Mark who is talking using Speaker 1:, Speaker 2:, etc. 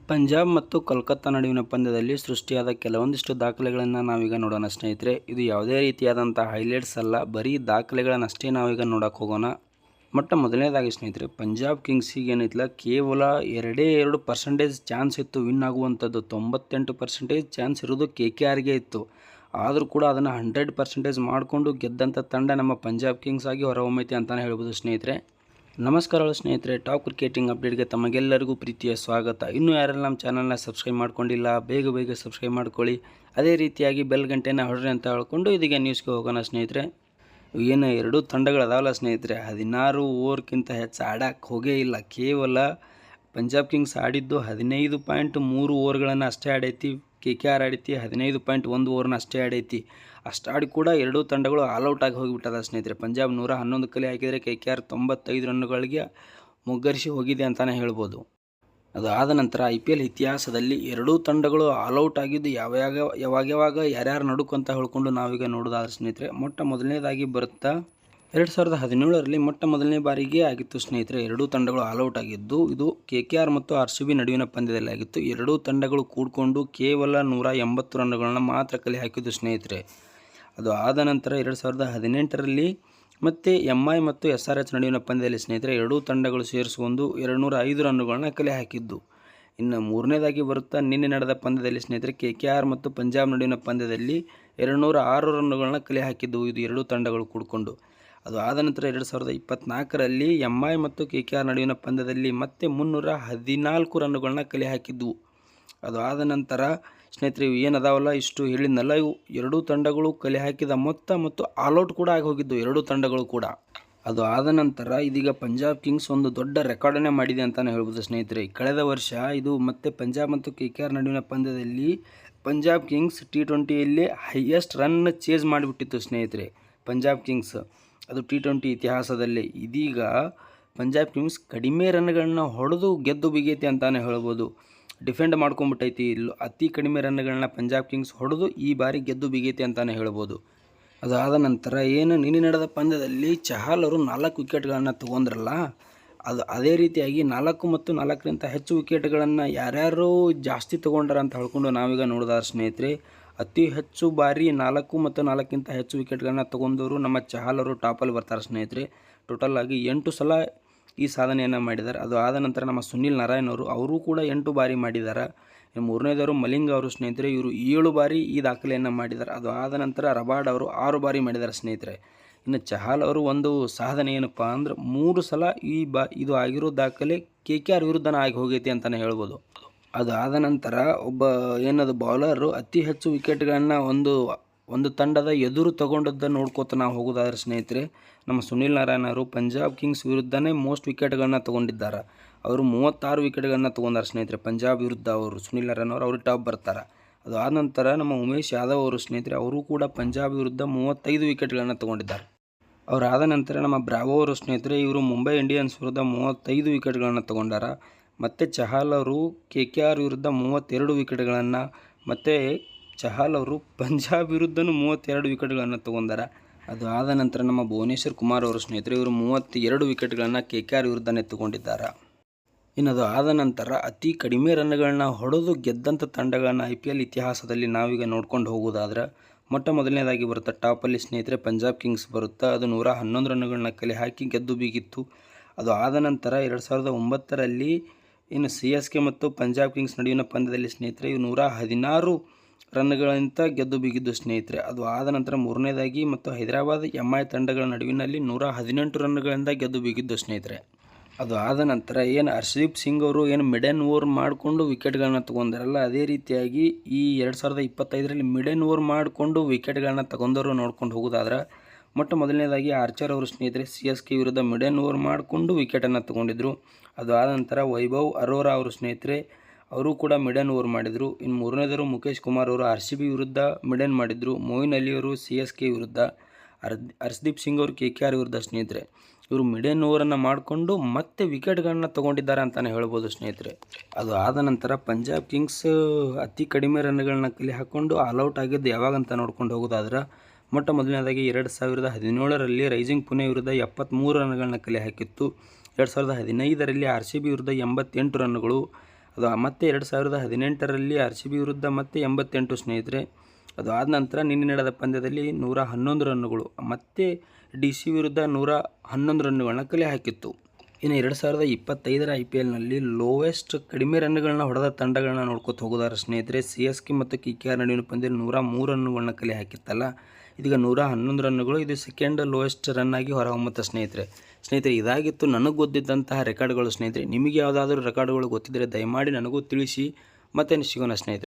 Speaker 1: ಪಂಜಾಬ್ ಮತ್ತು ಕೋಲ್ಕತ್ತಾ ನಡುವಿನ ಪಂದ್ಯದಲ್ಲಿ ಸೃಷ್ಟಿಯಾದ ಕೆಲವೊಂದಿಷ್ಟು ದಾಖಲೆಗಳನ್ನು ನಾವೀಗ ನೋಡೋಣ ಸ್ನೇಹಿತರೆ. ಇದು ಯಾವುದೇ ರೀತಿಯಾದಂಥ ಹೈಲೈಟ್ಸ್ ಅಲ್ಲ, ಬರೀ ದಾಖಲೆಗಳನ್ನಷ್ಟೇ ನಾವೀಗ ನೋಡೋಕೆ ಹೋಗೋಣ. ಮೊದಲನೇದಾಗಿ ಸ್ನೇಹಿತರೆ, ಪಂಜಾಬ್ ಕಿಂಗ್ಸಿಗೆ ಏನಿತ್ತಲ್ಲ ಕೇವಲ 2% ಚಾನ್ಸ್ ಇತ್ತು ವಿನ್ ಆಗುವಂಥದ್ದು. 98% ಚಾನ್ಸ್ ಇರೋದು KKRಗೆ ಇತ್ತು. ಆದರೂ ಕೂಡ ಅದನ್ನು 100% ಮಾಡಿಕೊಂಡು ಗೆದ್ದಂಥ ತಂಡ ನಮ್ಮ ಪಂಜಾಬ್ ಕಿಂಗ್ಸ್ ಆಗಿ ಹೊರಹೊಮ್ಮೈತಿ ಅಂತಲೇ ಹೇಳ್ಬೋದು ಸ್ನೇಹಿತರೆ. ನಮಸ್ಕಾರಗಳು ಸ್ನೇಹಿತರೆ, ಟಾಪ್ ಕ್ರಿಕೆಟಿಂಗ್ ಅಪ್ಡೇಟ್ಗೆ ತಮಗೆಲ್ಲರಿಗೂ ಪ್ರೀತಿಯ ಸ್ವಾಗತ. ಇನ್ನೂ ಯಾರೆಲ್ಲ ನಮ್ಮ ಚಾನಲ್ನ ಸಬ್ಸ್ಕ್ರೈಬ್ ಮಾಡ್ಕೊಂಡಿಲ್ಲ, ಬೇಗ ಸಬ್ಸ್ಕ್ರೈಬ್ ಮಾಡ್ಕೊಳ್ಳಿ. ಅದೇ ರೀತಿಯಾಗಿ ಬೆಲ್ ಗಂಟೆನ ಹೊಡ್ರಿ ಅಂತ ಹೇಳ್ಕೊಂಡು ಇದೀಗ ನ್ಯೂಸ್ಗೆ ಹೋಗೋಣ ಸ್ನೇಹಿತರೆ. ಏನು ಎರಡೂ ತಂಡಗಳದಾವಲ್ಲ ಸ್ನೇಹಿತರೆ, 16 ಓವರ್ಗಿಂತ ಹೆಚ್ಚು ಆಡಕ್ಕೆ ಹೋಗೇ ಇಲ್ಲ. ಕೇವಲ ಪಂಜಾಬ್ ಕಿಂಗ್ಸ್ ಆಡಿದ್ದು 15.3 ಓವರ್ಗಳನ್ನು ಅಷ್ಟೇ ಆಡೈತಿ. KKR ಆಡೈತಿ 15.1 ಓವರ್ನ ಅಷ್ಟೇ ಆಡೈತಿ. ಅಷ್ಟಾಡಿ ಕೂಡ ಎರಡೂ ತಂಡಗಳು ಆಲ್ಔಟ್ ಆಗಿ ಹೋಗಿಬಿಟ್ಟದ ಸ್ನೇಹಿತರೆ. ಪಂಜಾಬ್ 111 ಕಲೆ ಹಾಕಿದರೆ KKR 95 ರನ್ನುಗಳಿಗೆ ಮುಗ್ಗರಿಸಿ ಹೋಗಿದೆ ಅಂತಲೇ ಹೇಳ್ಬೋದು. ಅದು ಆದ ನಂತರ IPL ಇತಿಹಾಸದಲ್ಲಿ ಎರಡೂ ತಂಡಗಳು ಆಲ್ಔಟ್ ಆಗಿದ್ದು ಯಾವಾಗ ಯಾರ್ಯಾರು ನಡುಕು ಅಂತ ಹೇಳ್ಕೊಂಡು ನಾವೀಗ ನೋಡೋದಾದ್ರೆ ಸ್ನೇಹಿತರೆ, ಮೊದಲನೇದಾಗಿ ಬರುತ್ತಾ 2017ರಲ್ಲಿ ಮೊದಲನೇ ಬಾರಿಗೆ ಆಗಿತ್ತು ಸ್ನೇಹಿತರೆ. ಎರಡೂ ತಂಡಗಳು ಆಲ್ಔಟ್ ಆಗಿದ್ದು ಇದು KKR ಮತ್ತು RCB ನಡುವಿನ ಪಂದ್ಯದಲ್ಲಿ ಆಗಿತ್ತು. ಎರಡೂ ತಂಡಗಳು ಕೂಡಿಕೊಂಡು ಕೇವಲ 180 ರನ್ನುಗಳನ್ನು ಮಾತ್ರ ಕಲೆ ಹಾಕಿದ್ದು ಸ್ನೇಹಿತರೆ. ಅದು ಆದ ನಂತರ 2018ರಲ್ಲಿ ಮತ್ತು MI ಮತ್ತು SRH ನಡುವಿನ ಪಂದ್ಯದಲ್ಲಿ ಸ್ನೇಹಿತರೆ ಎರಡೂ ತಂಡಗಳು ಸೇರಿಸಿಕೊಂಡು 205 ರನ್ನುಗಳನ್ನ ಕಲೆ ಹಾಕಿದ್ದು. ಇನ್ನು ಮೂರನೇದಾಗಿ ಬರುತ್ತಾ ನಿನ್ನೆ ನಡೆದ ಪಂದ್ಯದಲ್ಲಿ ಸ್ನೇಹಿತರೆ KKR ಮತ್ತು ಪಂಜಾಬ್ ನಡುವಿನ ಪಂದ್ಯದಲ್ಲಿ 206 ರನ್ನುಗಳನ್ನ ಕಲೆ ಹಾಕಿದ್ದು ಇದು ಎರಡೂ ತಂಡಗಳು ಕೂಡಿಕೊಂಡು. ಅದು ಆದ ನಂತರ 2024ರಲ್ಲಿ MI ಮತ್ತು KKR ನಡುವಿನ ಪಂದ್ಯದಲ್ಲಿ ಮತ್ತೆ 314 ರನ್ನುಗಳನ್ನ ಕಲೆ ಹಾಕಿದ್ವು. ಅದು ಆದ ನಂತರ ಸ್ನೇಹಿತರೆ ಇವು ಏನದಾವಲ್ಲ ಇಷ್ಟು ಹೇಳಿದ್ನಲ್ಲ, ಇವು ಎರಡೂ ತಂಡಗಳು ಕಲೆ ಹಾಕಿದ ಮೊತ್ತ ಮತ್ತು ಆಲ್ಔಟ್ ಕೂಡ ಆಗಿ ಹೋಗಿದ್ದು ಎರಡೂ ತಂಡಗಳು ಕೂಡ. ಅದು ಆದ ನಂತರ ಇದೀಗ ಪಂಜಾಬ್ ಕಿಂಗ್ಸ್ ಒಂದು ದೊಡ್ಡ ರೆಕಾರ್ಡನ್ನೇ ಮಾಡಿದೆ ಅಂತಲೇ ಹೇಳ್ಬೋದು ಸ್ನೇಹಿತರೆ. ಕಳೆದ ವರ್ಷ ಇದು ಮತ್ತೆ ಪಂಜಾಬ್ ಮತ್ತು KKR ನಡುವಿನ ಪಂದ್ಯದಲ್ಲಿ ಪಂಜಾಬ್ ಕಿಂಗ್ಸ್ T20ಯಲ್ಲಿ ಹೈಯೆಸ್ಟ್ ರನ್ ಚೇಸ್ ಮಾಡಿಬಿಟ್ಟಿತ್ತು ಸ್ನೇಹಿತರೆ. ಪಂಜಾಬ್ ಕಿಂಗ್ಸ್ ಅದು T20 ಇತಿಹಾಸದಲ್ಲೇ. ಇದೀಗ ಪಂಜಾಬ್ ಕಿಂಗ್ಸ್ ಕಡಿಮೆ ರನ್ಗಳನ್ನ ಹೊಡೆದು ಗೆದ್ದು ಬಿಗೈತಿ ಅಂತಲೇ ಹೇಳ್ಬೋದು. ಡಿಫೆಂಡ್ ಮಾಡ್ಕೊಂಬಿಟ್ಟೈತಿ. ಅತಿ ಕಡಿಮೆ ರನ್ಗಳನ್ನ ಪಂಜಾಬ್ ಕಿಂಗ್ಸ್ ಹೊಡೆದು ಈ ಬಾರಿ ಗೆದ್ದು ಬಿಗೈತಿ ಅಂತಲೇ ಹೇಳ್ಬೋದು. ಅದಾದ ನಂತರ ಏನು ನಿನ್ನೆ ನಡೆದ ಪಂದ್ಯದಲ್ಲಿ ಚಹಲ್ ಅವರು 4 ವಿಕೆಟ್ಗಳನ್ನು ತೊಗೊಂಡ್ರಲ್ಲ, ಅದು ಅದೇ ರೀತಿಯಾಗಿ 4 ಮತ್ತು 4ಕ್ಕಿಂತ ಹೆಚ್ಚು ವಿಕೆಟ್ಗಳನ್ನು ಯಾರ್ಯಾರು ಜಾಸ್ತಿ ತೊಗೊಂಡ್ರ ಅಂತ ಹೇಳ್ಕೊಂಡು ನಾವೀಗ ನೋಡಿದಾರೆ ಸ್ನೇಹಿತರೆ. ಅತಿ ಹೆಚ್ಚು ಬಾರಿ 4 ಮತ್ತು 4ಕ್ಕಿಂತ ಹೆಚ್ಚು ವಿಕೆಟ್ಗಳನ್ನು ತೊಗೊಂಡವರು ನಮ್ಮ ಚಹಲ್ ಅವರು ಟಾಪಲ್ಲಿ ಬರ್ತಾರೆ ಸ್ನೇಹಿತರೆ. ಟೋಟಲ್ ಆಗಿ 8 ಸಲ ಈ ಸಾಧನೆಯನ್ನು ಮಾಡಿದ್ದಾರೆ. ಅದು ಆದ ನಂತರ ನಮ್ಮ ಸುನಿಲ್ ನಾರಾಯಣ್ ಅವರು ಕೂಡ 8 ಬಾರಿ ಮಾಡಿದ್ದಾರೆ. ಮೂರನೇದವರು ಮಲಿಂಗ ಅವರು ಸ್ನೇಹಿತರೆ, ಇವರು 7 ಬಾರಿ ಈ ದಾಖಲೆಯನ್ನು ಮಾಡಿದ್ದಾರೆ. ಅದು ಆದ ನಂತರ ರಬಾಡ್ ಅವರು 6 ಬಾರಿ ಮಾಡಿದ್ದಾರೆ ಸ್ನೇಹಿತರೆ. ಇನ್ನು ಚಹಲ್ ಅವರು ಒಂದು ಸಾಧನೆ ಏನಪ್ಪ ಅಂದ್ರೆ 3 ಸಲ ಇದು ಆಗಿರೋ ದಾಖಲೆ KKR ವಿರುದ್ಧನ ಆಗಿ ಹೋಗೈತಿ ಅಂತಲೇ ಹೇಳ್ಬೋದು. ಅದು ಆದ ನಂತರ ಒಬ್ಬ ಏನದು ಬೌಲರು ಅತಿ ಹೆಚ್ಚು ವಿಕೆಟ್ಗಳನ್ನು ಒಂದು ತಂಡದ ಎದುರು ತಗೊಂಡದ್ದನ್ನು ನೋಡ್ಕೋತ ನಾವು ಹೋಗೋದಾದ್ರೆ ಸ್ನೇಹಿತರೆ, ನಮ್ಮ ಸುನಿಲ್ ನಾರಾಯಣ್ ಅವರು ಪಂಜಾಬ್ ಕಿಂಗ್ಸ್ ವಿರುದ್ಧನೇ ಮೋಸ್ಟ್ ವಿಕೆಟ್ಗಳನ್ನ ತೊಗೊಂಡಿದ್ದಾರೆ. ಅವರು 36 ವಿಕೆಟ್ಗಳನ್ನ ತೊಗೊಂಡಾರೆ ಸ್ನೇಹಿತರೆ ಪಂಜಾಬ್ ವಿರುದ್ಧ. ಅವರು ಸುನಿಲ್ ನಾರಾಯಣ್ ಅವರು ಟಾಪ್ ಬರ್ತಾರೆ. ಅದು ಆದ ನಂತರ ನಮ್ಮ ಉಮೇಶ್ ಯಾದವ್ ಅವರು ಸ್ನೇಹಿತರೆ, ಅವರು ಕೂಡ ಪಂಜಾಬ್ ವಿರುದ್ಧ 35 ವಿಕೆಟ್ಗಳನ್ನ ತೊಗೊಂಡಿದ್ದಾರೆ. ಅವರಾದ ನಂತರ ನಮ್ಮ ಬ್ರಾವೋ ಅವರು ಸ್ನೇಹಿತರೆ, ಇವರು ಮುಂಬೈ ಇಂಡಿಯನ್ಸ್ ವಿರುದ್ಧ 35 ವಿಕೆಟ್ಗಳನ್ನು ತೊಗೊಂಡಾರ. ಮತ್ತು ಚಹಲ್ ಅವರು KKR ವಿರುದ್ಧ 32 ವಿಕೆಟ್ಗಳನ್ನು, ಮತ್ತು ಚಹಲ್ ಅವರು ಪಂಜಾಬ್ ವಿರುದ್ಧನೂ 32 ವಿಕೆಟ್ಗಳನ್ನು ತೊಗೊಂಡಾರ. ಅದು ಆದ ನಂತರ ನಮ್ಮ ಭುವನೇಶ್ವರ್ ಕುಮಾರ್ ಅವರು ಸ್ನೇಹಿತರೆ, ಇವರು 32 ವಿಕೆಟ್ಗಳನ್ನು KKR ವಿರುದ್ಧನೇ ತೊಗೊಂಡಿದ್ದಾರೆ. ಇನ್ನು ಅದು ಆದ ನಂತರ ಅತಿ ಕಡಿಮೆ ರನ್ಗಳನ್ನ ಹೊಡೆದು ಗೆದ್ದಂಥ ತಂಡಗಳನ್ನು IPL ಇತಿಹಾಸದಲ್ಲಿ ನಾವೀಗ ನೋಡ್ಕೊಂಡು ಹೋಗೋದಾದ್ರೆ ಮೊದಲನೇದಾಗಿ ಬರುತ್ತೆ ಟಾಪಲ್ಲಿ ಸ್ನೇಹಿತರೆ ಪಂಜಾಬ್ ಕಿಂಗ್ಸ್ ಬರುತ್ತೆ. ಅದು 111 ರನ್ನುಗಳನ್ನ ಕಲೆ ಹಾಕಿ ಗೆದ್ದು ಬೀಗಿತ್ತು. ಅದು ಆದ ನಂತರ 2009ರಲ್ಲಿ ಇನ್ನು CSK ಮತ್ತು ಪಂಜಾಬ್ ಕಿಂಗ್ಸ್ ನಡುವಿನ ಪಂದ್ಯದಲ್ಲಿ ಸ್ನೇಹಿತರೆ ಇವು 116 ರನ್ಗಳಿಂದ ಗೆದ್ದು ಬಿಗಿದ್ದು ಸ್ನೇಹಿತರೆ. ಅದು ಆದ ನಂತರ ಮೂರನೇದಾಗಿ ಮತ್ತು ಹೈದರಾಬಾದ್ MI ತಂಡಗಳ ನಡುವಿನಲ್ಲಿ 118 ರನ್ಗಳಿಂದ ಗೆದ್ದು ಬಿಗಿದ್ದು ಸ್ನೇಹಿತರೆ. ಅದು ಆದ ನಂತರ ಏನು ಹರ್ಷದೀಪ್ ಸಿಂಗ್ ಅವರು ಏನು ಮಿಡನ್ ಓವರ್ ಮಾಡಿಕೊಂಡು ವಿಕೆಟ್ಗಳನ್ನ ತೊಗೊಂಡಾರಲ್ಲ, ಅದೇ ರೀತಿಯಾಗಿ ಈ 2025ರಲ್ಲಿ ಮಿಡನ್ ಓವರ್ ಮಾಡಿಕೊಂಡು ವಿಕೆಟ್ಗಳನ್ನ ತಗೊಂಡವರು ನೋಡ್ಕೊಂಡು ಹೋಗೋದಾದ್ರೆ ಮೊದಲನೇದಾಗಿ ಆರ್ಚರ್ ಅವರು ಸ್ನೇಹಿತರೆ CSK ವಿರುದ್ಧ ಮಿಡನ್ ಓವರ್ ಮಾಡಿಕೊಂಡು ವಿಕೆಟನ್ನು ತೊಗೊಂಡಿದ್ರು. ಅದು ಆದ ನಂತರ ವೈಭವ್ ಅರೋರಾ ಅವರು ಸ್ನೇಹಿತರೆ, ಅವರು ಕೂಡ ಮಿಡನ್ ಓವರ್ ಮಾಡಿದರು. ಇನ್ನು ಮೂರನೇದರು ಮುಖೇಶ್ ಕುಮಾರ್ ಅವರು RCB ವಿರುದ್ಧ ಮಿಡನ್ ಮಾಡಿದರು. ಮೊಯಿನ್ ಅಲಿ ಅವರು CSK ವಿರುದ್ಧ, ಹರ್ಷದೀಪ್ ಸಿಂಗ್ ಅವರು KKR ವಿರುದ್ಧ ಸ್ನೇಹಿತರೆ. ಇವರು ಮಿಡನ್ ಓವರನ್ನು ಮಾಡಿಕೊಂಡು ಮತ್ತೆ ವಿಕೆಟ್ಗಳನ್ನ ತೊಗೊಂಡಿದ್ದಾರೆ ಅಂತಲೇ ಹೇಳ್ಬೋದು ಸ್ನೇಹಿತರೆ. ಅದು ಆದ ನಂತರ ಪಂಜಾಬ್ ಕಿಂಗ್ಸ್ ಅತಿ ಕಡಿಮೆ ರನ್ಗಳನ್ನ ಕಲೆ ಹಾಕ್ಕೊಂಡು ಆಲ್ಔಟ್ ಆಗಿದ್ದು ಯಾವಾಗಂತ ನೋಡ್ಕೊಂಡು ಹೋಗೋದಾದ್ರೆ ಮೊದಲನೇದಾಗಿ 2017ರಲ್ಲಿ ರೈಸಿಂಗ್ ಪುಣೆ ವಿರುದ್ಧ 73 ರನ್ಗಳನ್ನ ಕಲೆ ಹಾಕಿತ್ತು. 2015ರಲ್ಲಿ RCB ವಿರುದ್ಧ 88 ರನ್ನುಗಳು. ಅದು ಮತ್ತೆ 2018ರಲ್ಲಿ RCB ವಿರುದ್ಧ ಮತ್ತೆ 88 ಸ್ನೇಹಿತರೆ. ಅದು ಆದ ನಂತರ ನಿನ್ನೆ ನಡೆದ ಪಂದ್ಯದಲ್ಲಿ 111 ರನ್ನುಗಳು, ಮತ್ತೆ DC ವಿರುದ್ಧ 111 ರನ್ನುಗಳನ್ನ ಕಲೆ ಹಾಕಿತ್ತು. ಇನ್ನು 2025ರ IPLನಲ್ಲಿ ಲೋವೆಸ್ಟ್ ಕಡಿಮೆ ರನ್ನುಗಳನ್ನ ಹೊಡೆದ ತಂಡಗಳನ್ನ ನೋಡ್ಕೊತ ಹೋಗೋದಾರ ಸ್ನೇಹಿತರೆ, CSK ಮತ್ತು KKR ನಡುವಿನ ಪಂದ್ಯದಲ್ಲಿ 103 ರನ್ನುಗಳನ್ನ ಕಲೆ ಹಾಕಿತ್ತಲ್ಲ, ಇದೀಗ 111 ರನ್ನುಗಳು. ಇದು ಸೆಕೆಂಡ್ ಲೋವೆಸ್ಟ್ ರನ್ ಆಗಿ ಹೊರಹೊಮ್ಮುತ್ತೆ ಸ್ನೇಹಿತರೆ. ಇದಾಗಿತ್ತು ನನಗೆ ಗೊತ್ತಿದ್ದಂತಹ ರೆಕಾರ್ಡ್ಗಳು ಸ್ನೇಹಿತರೆ. ನಿಮಗೆ ಯಾವುದಾದ್ರೂ ರೆಕಾರ್ಡ್ಗಳು ಗೊತ್ತಿದ್ದರೆ ದಯಮಾಡಿ ನನಗೂ ತಿಳಿಸಿ. ಮತ್ತೆ ಸಿಗೋಣ ಸ್ನೇಹಿತರೆ.